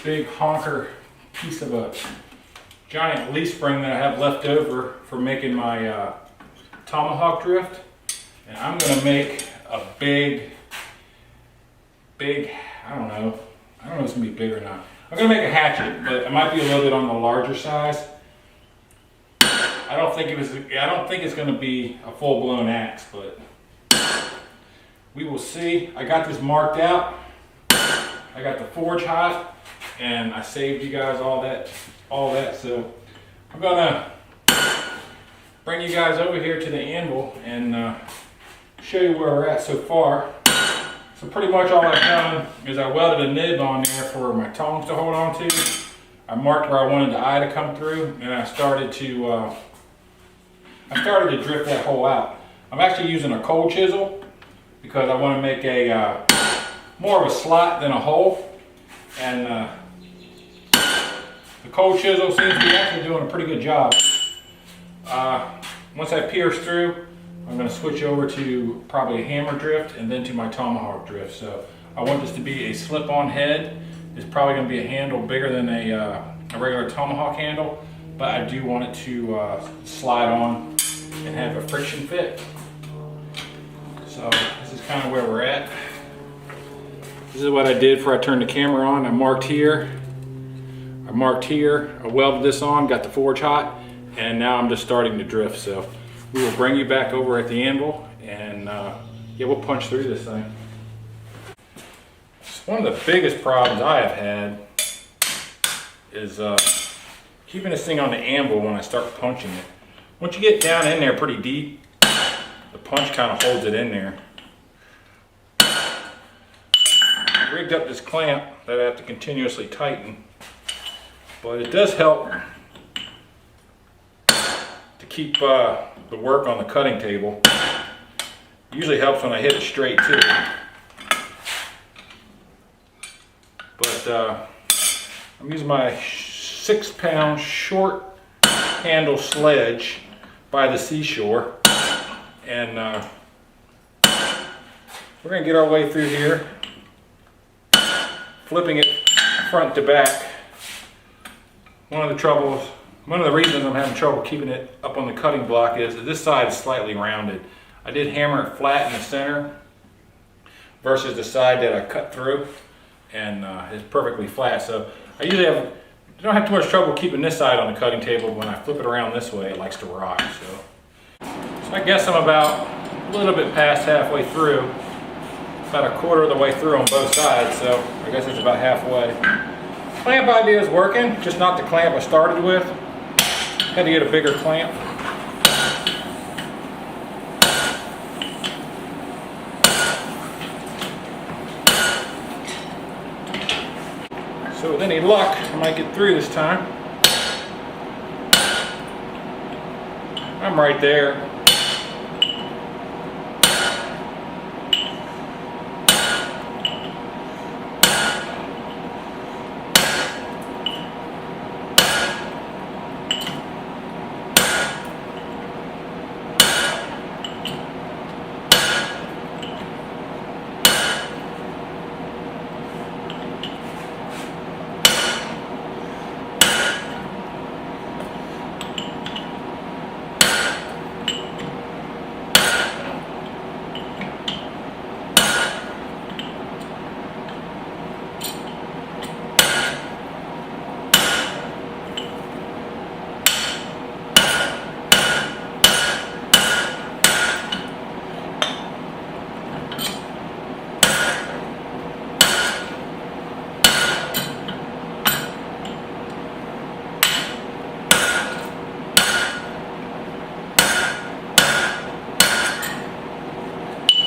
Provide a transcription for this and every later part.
big honker piece of a giant leaf spring that I have left over for making my tomahawk drift. And I'm gonna make a big, I don't know if it's gonna be big or not. I'm gonna make a hatchet, but it might be a little bit on the larger size. I don't think it's gonna be a full-blown axe, but we will see. I got this marked out. I got the forge hot, and I saved you guys all that. So I'm gonna bring you guys over here to the anvil and show you where we're at so far. So pretty much all I've done is I welded a nib on there for my tongs to hold on to. I marked where I wanted the eye to come through, and I started to drift that hole out. I'm actually using a cold chisel because I want to make a more of a slot than a hole. And the cold chisel seems to be actually doing a pretty good job. Once I pierce through, I'm going to switch over to probably a hammer drift and then to my tomahawk drift. So I want this to be a slip-on head. It's probably going to be a handle bigger than a regular tomahawk handle, but I do want it to slide on and have a friction fit. So this is kind of where we're at. This is what I did before I turned the camera on. I marked here, I welded this on, got the forge hot, and now I'm just starting to drift. So we will bring you back over at the anvil, and yeah, we'll punch through this thing. So one of the biggest problems I have had is keeping this thing on the anvil when I start punching it. Once you get down in there pretty deep, the punch kind of holds it in there. I rigged up this clamp that I have to continuously tighten, but it does help to keep the work on the cutting table. It usually helps when I hit it straight too. But I'm using my 6-pound short handle sledge by the seashore, and we're going to get our way through here, flipping it front to back. One of the reasons I'm having trouble keeping it up on the cutting block is that this side is slightly rounded. I did hammer it flat in the center versus the side that I cut through, and it's perfectly flat. So I usually don't have too much trouble keeping this side on the cutting table. When I flip it around this way, it likes to rock. So I guess I'm about a little bit past halfway through, about a quarter of the way through on both sides. So I guess it's about halfway. Clamp idea is working, just not the clamp I started with. Had to get a bigger clamp. So with any luck, I might get through this time. I'm right there.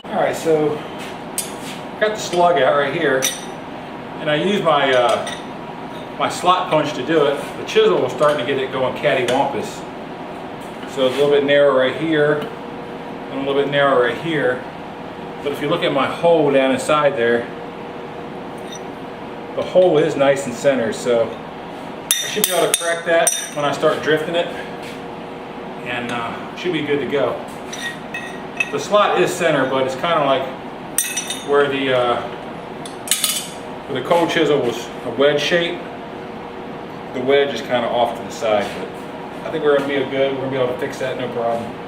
Alright, so got the slug out right here, and I use my my slot punch to do it. The chisel was starting to get it going cattywampus. So it's a little bit narrow right here, and a little bit narrow right here. But if you look at my hole down inside there, the hole is nice and centered, so I should be able to correct that when I start drifting it, and should be good to go. The slot is center, but it's kind of like where the cold chisel was a wedge shape. the wedge is kind of off to the side, but I think we're gonna be good. We're gonna be able to fix that, no problem.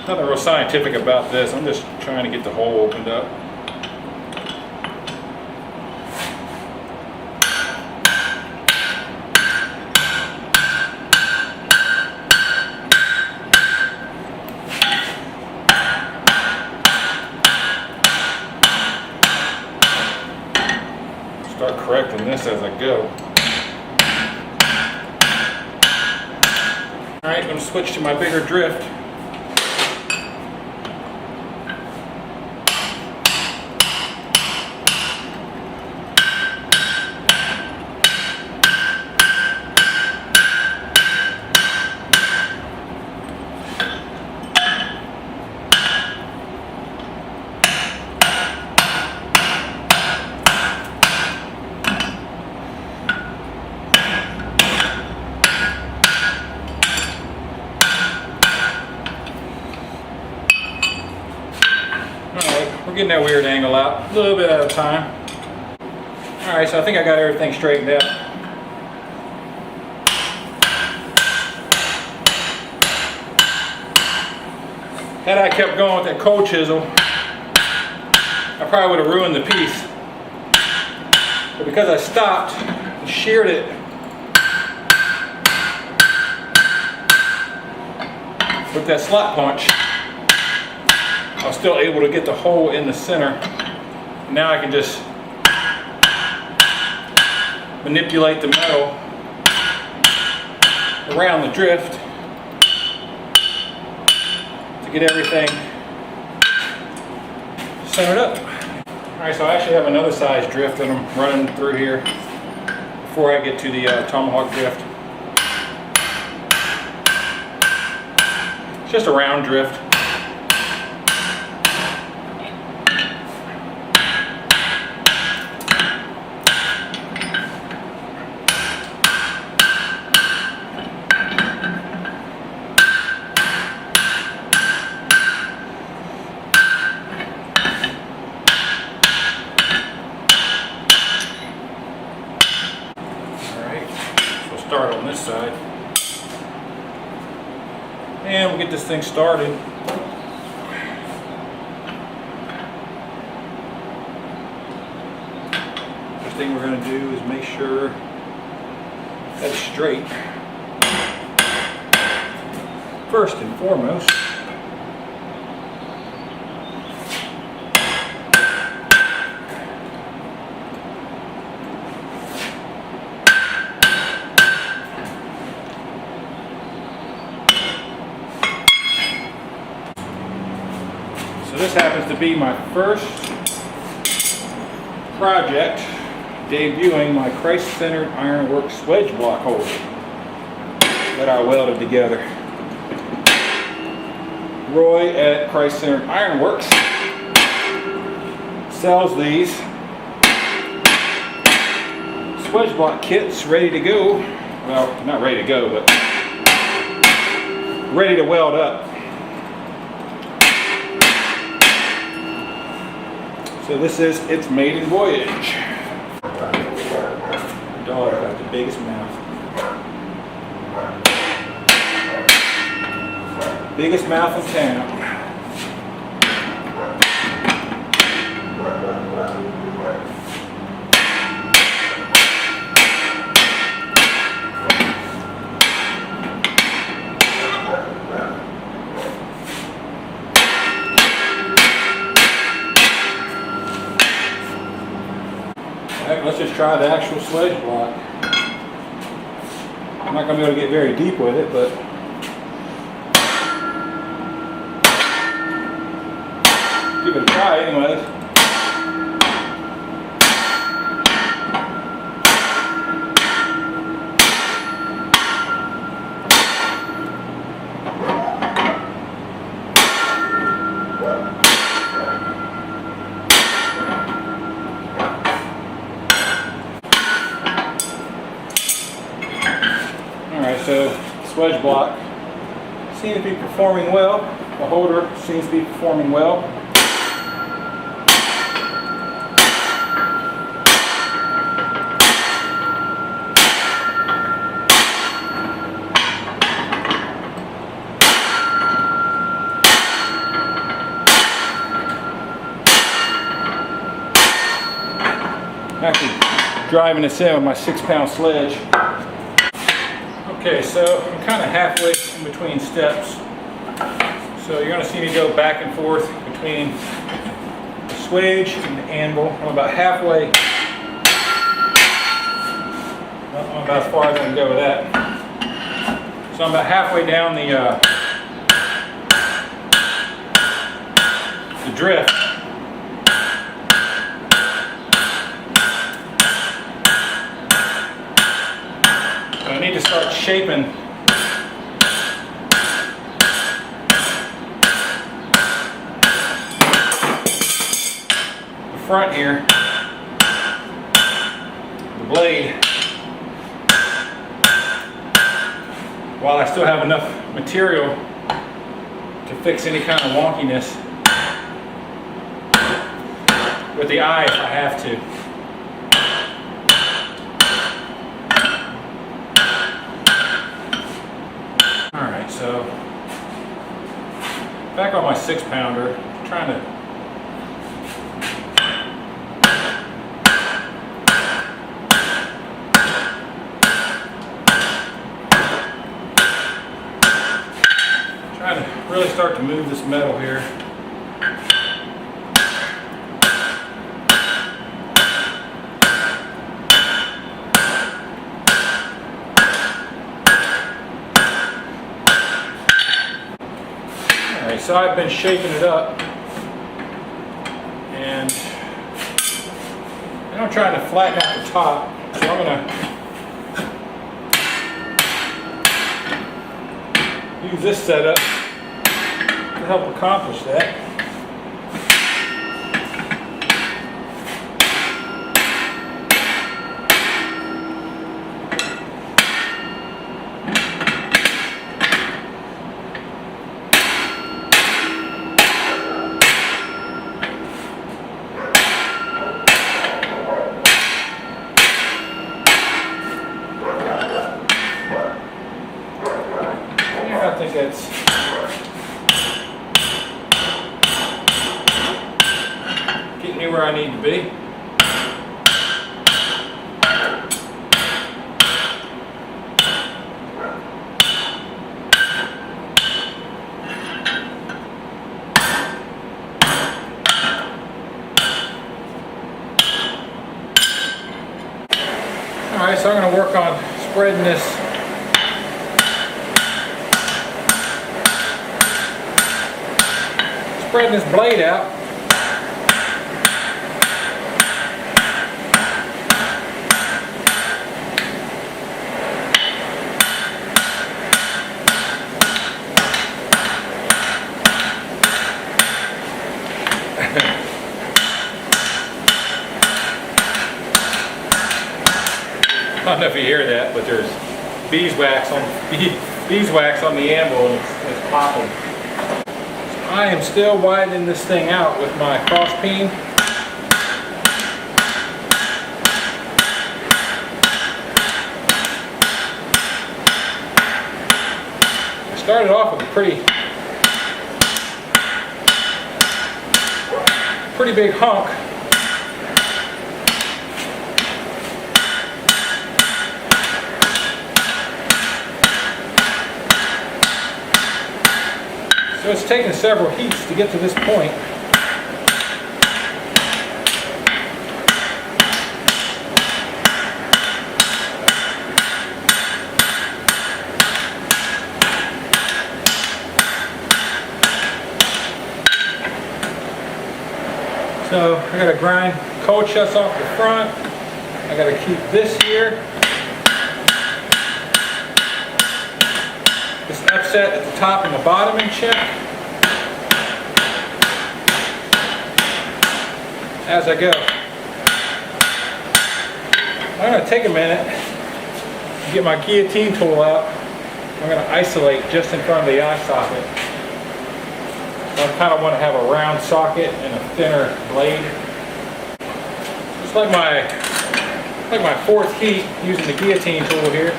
Nothing real scientific about this. I'm just trying to get the hole opened up. Start correcting this as I go. All right, I'm going to switch to my bigger drift. We're getting that weird angle out, a little bit at a time. Alright, so I think I got everything straightened out. Had I kept going with that cold chisel, I probably would have ruined the piece. But because I stopped and sheared it with that slot punch, I was still able to get the hole in the center. Now I can just manipulate the metal around the drift to get everything centered up. Alright, so I actually have another size drift that I'm running through here before I get to the tomahawk drift. It's just a round drift. Start on this side, and we'll get this thing started. First thing we're going to do is make sure that's straight first and foremost. This happens to be my first project debuting my Christ-centered ironworks wedge block holder that I welded together. Roy at Christ-centered ironworks sells these wedge block kits ready to go. Well, not ready to go, but ready to weld up. So this is its maiden voyage. Dog got the biggest mouth. Biggest mouth in town. Let's just try the actual sledge block. I'm not going to be able to get very deep with it, but give it a try anyways. So wedge block seems to be performing well. The holder seems to be performing well. I'm actually driving this in with my 6-pound sledge. Okay, so I'm kind of halfway in between steps. So you're going to see me go back and forth between the swage and the anvil. I'm about halfway. I'm about as far as I can go with that. So I'm about halfway down the drift. I need to start shaping the front here, the blade, while I still have enough material to fix any kind of wonkiness with the eye if I have to. Alright, so back on my 6-pounder, trying to really start to move this metal here. Alright, so I've been shaping it up, and I'm trying to flatten out the top, so I'm going to use this setup to help accomplish that. I think that's getting me where I need to be. Alright, so I'm going to work on spreading this blade out. I don't know if you hear that, but there's beeswax on the anvil, and it's popping. I am still widening this thing out with my cross peen. I started off with a pretty big hunk. So it's taken several heats to get to this point. So I got to grind cold chest off the front. I got to keep this here. This upset at the top and the bottom in check as I go. I'm going to take a minute to get my guillotine tool out I'm going to isolate just in front of the eye socket. So I kind of want to have a round socket and a thinner blade. Just like my fourth heat using the guillotine tool here.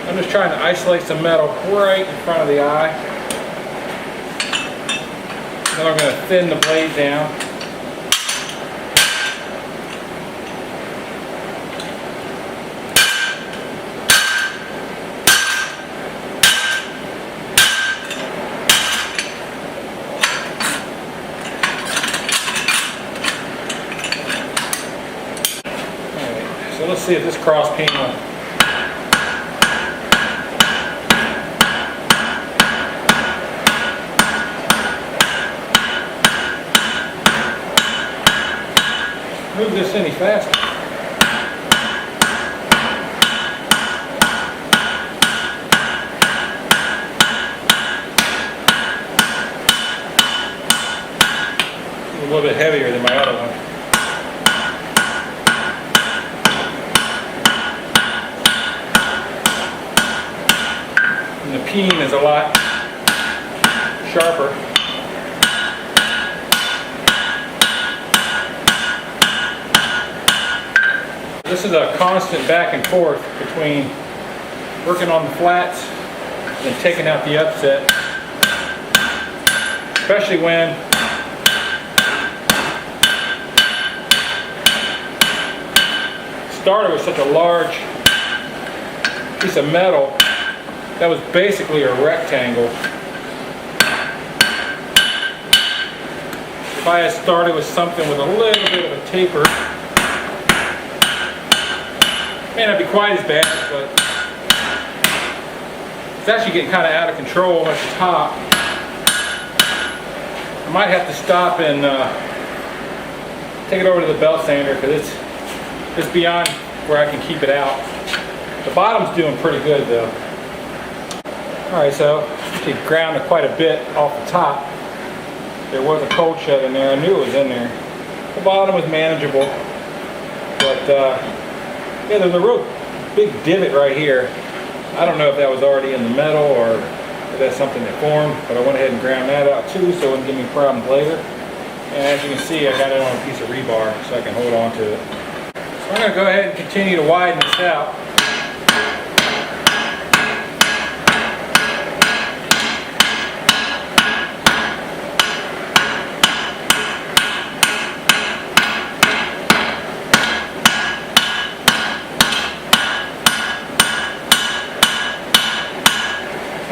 I'm just trying to isolate some metal right in front of the eye. Then I'm going to thin the blade down. Alright, so let's see if this cross peen will. Move this any faster. A little bit heavier than my other one. And the peen is a lot sharper. This is a constant back and forth between working on the flats and taking out the upset, especially when started with such a large piece of metal that was basically a rectangle. If I had started with something with a little bit of a taper, may not be quite as bad, but it's actually getting kind of out of control at the top. I might have to stop and take it over to the belt sander because it's beyond where I can keep it out. The bottom's doing pretty good though. Alright, so actually ground quite a bit off the top. There was a cold shed in there. I knew it was in there. The bottom was manageable, but yeah, there's a real big divot right here. I don't know if that was already in the metal or if that's something that formed, but I went ahead and ground that out too so it wouldn't give me problems later. And as you can see, I got it on a piece of rebar so I can hold on to it. So I'm going to go ahead and continue to widen this out.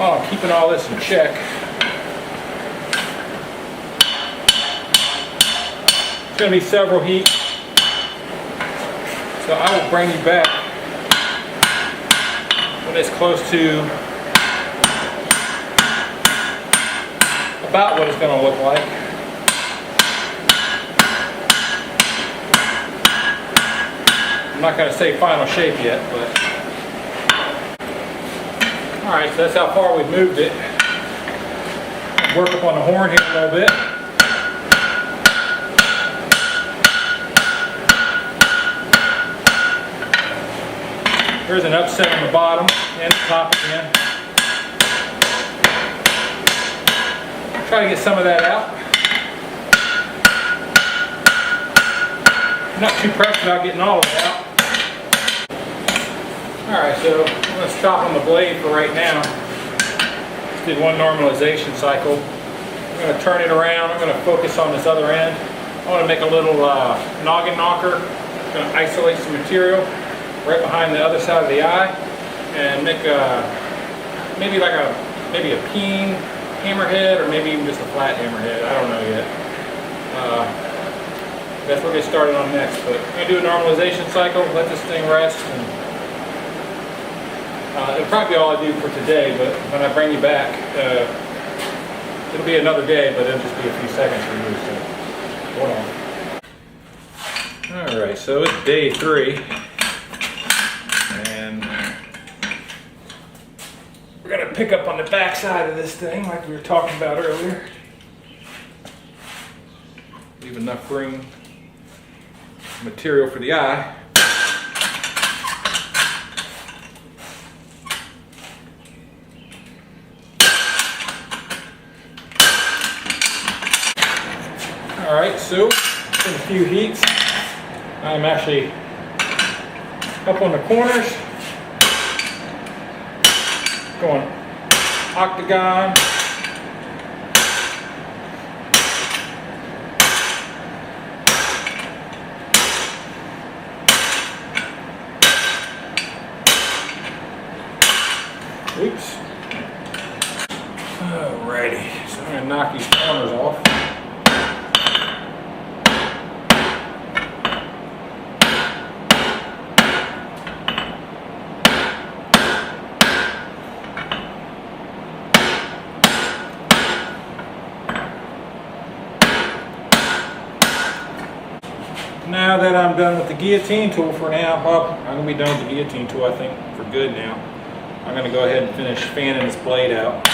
Oh, I'm keeping all this in check. It's going to be several heats, so I will bring you back when it's close to about what it's going to look like. I'm not going to say final shape yet, but alright, so that's how far we've moved it. Work up on the horn here a little bit. There's an upset on the bottom and the top again. Try to get some of that out. Not too pressed about getting all of it out. Alright, so I'm going to stop on the blade for right now. Just did one normalization cycle. I'm going to turn it around. I'm going to focus on this other end. I want to make a little noggin knocker. I'm going to isolate some material right behind the other side of the eye and make maybe a peen hammerhead or maybe even just a flat hammerhead. I don't know yet. That's what we'll get started on next. But I'm going to do a normalization cycle, let this thing rest. And it'll probably be all I do for today, but when I bring you back, it'll be another day, but it'll just be a few seconds for you, so hold on. Alright, so it's day 3, and we're going to pick up on the back side of this thing like we were talking about earlier. Leave enough room material for the eye. Alright, so in a few heats, I'm actually up on the corners, going octagon, oops. Alrighty, so I'm going to knock these corners off. Now that I'm done with the guillotine tool for now, well, I'm going to be done with the guillotine tool, I think, for good now. I'm going to go ahead and finish fanning this blade out.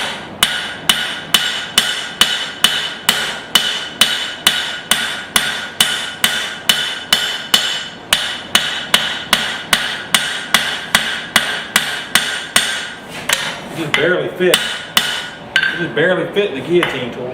It just barely fits. It just barely fit the guillotine tool.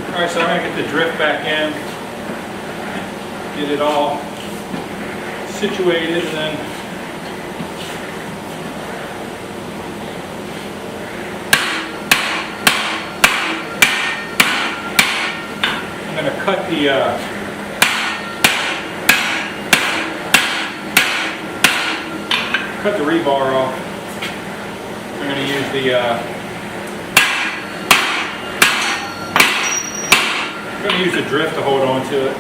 Alright, so I'm going to get the drift back in, get it all situated, and then I'm going to cut the rebar off. I'm going to use the I'm going to use the drift to hold on to it.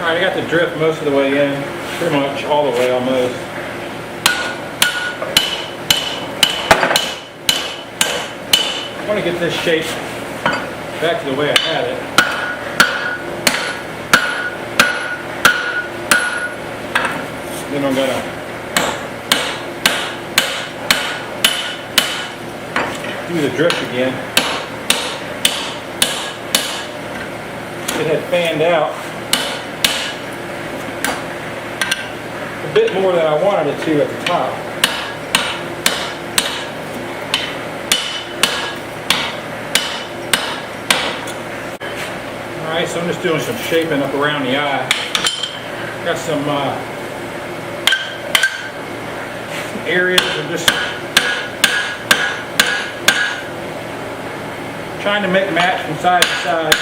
Alright, I got the drift most of the way in, pretty much all the way almost. I want to get this shape back to the way I had it. Then I'm going to do the drift again. It had fanned out a bit more than I wanted it to at the top. Alright, so I'm just doing some shaping up around the eye. Got some areas I'm just trying to make match from side to side.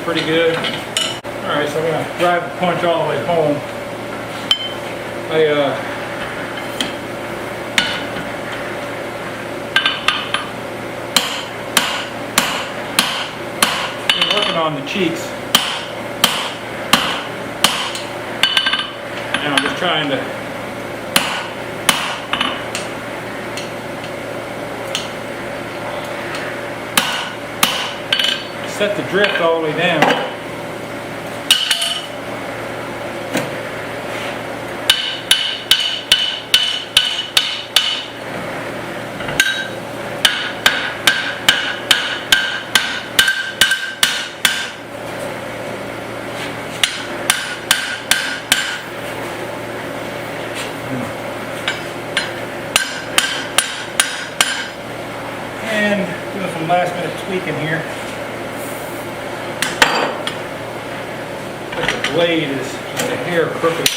Pretty good. Alright, so I'm going to drive the punch all the way home. I on the cheeks. Now I'm just trying to set the drift all the way down. And doing some last minute tweaking here. The blade is just a hair crooked.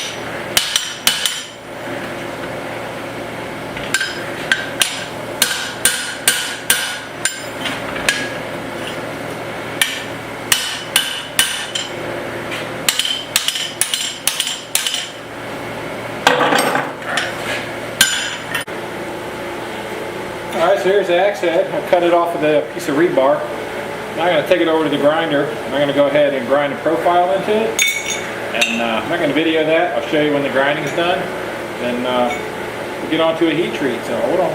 Alright, so here's the axe head. I cut it off with a piece of rebar. Now I'm going to take it over to the grinder. I'm going to go ahead and grind a profile into it. And I'm not going to video that. I'll show you when the grinding is done. Then we'll get on to a heat treat. So hold on.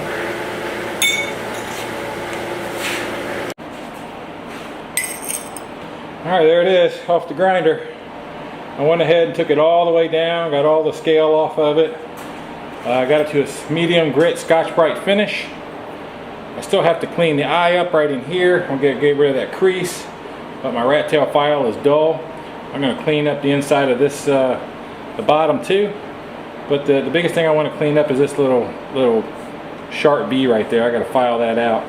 Alright, there it is, off the grinder. I went ahead and took it all the way down, got all the scale off of it. I got it to a medium grit Scotch-Brite finish. I still have to clean the eye up right in here. I'll get rid of that crease, but my rat tail file is dull. I'm going to clean up the inside of this, the bottom too. But the biggest thing I want to clean up is this little sharp B right there. I got to file that out.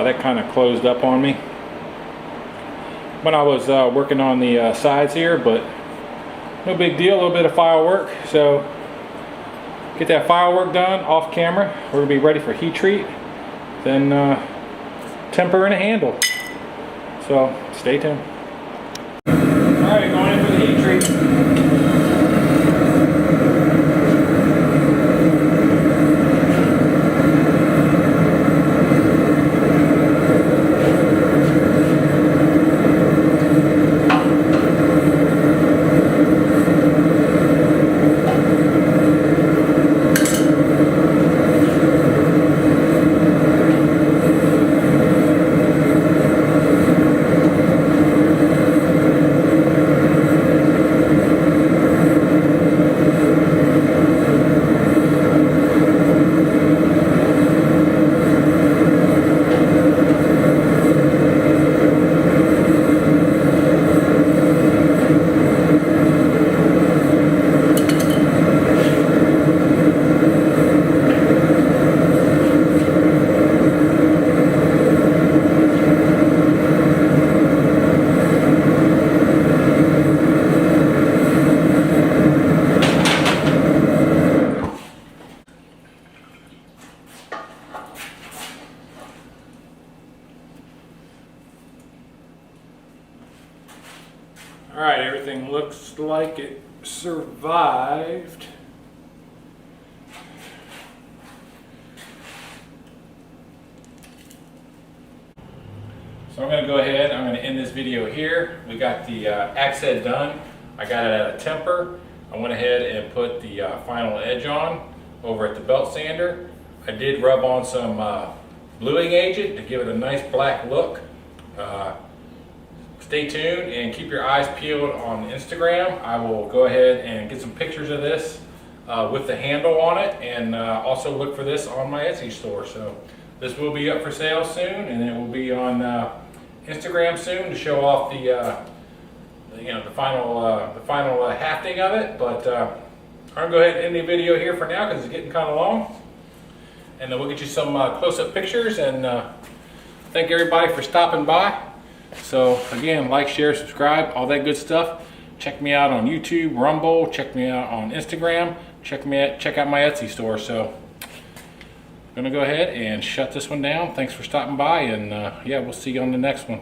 That kind of closed up on me when I was working on the sides here, but no big deal. A little bit of file work. So get that file work done off camera. We're going to be ready for heat treat. Then temper and a handle. So stay tuned. Alright, going in for the heat treat. Alright, everything looks like it survived. So I'm going to go ahead, I'm going to end this video here. We got the axe head done. I got it at a temper. I went ahead and put the final edge on over at the belt sander. I did rub on some bluing agent to give it a nice black look. Stay tuned and keep your eyes peeled on Instagram. I will go ahead and get some pictures of this with the handle on it, and also look for this on my Etsy store. So this will be up for sale soon, and it will be on Instagram soon to show off the final hafting of it. But I'm gonna go ahead and end the video here for now because it's getting kind of long, and then we'll get you some close-up pictures. And thank everybody for stopping by. So again, like, share, subscribe, all that good stuff. Check me out on YouTube, Rumble. Check me out on Instagram. Check out my Etsy store. So I'm gonna go ahead and shut this one down. Thanks for stopping by, and yeah, we'll see you on the next one.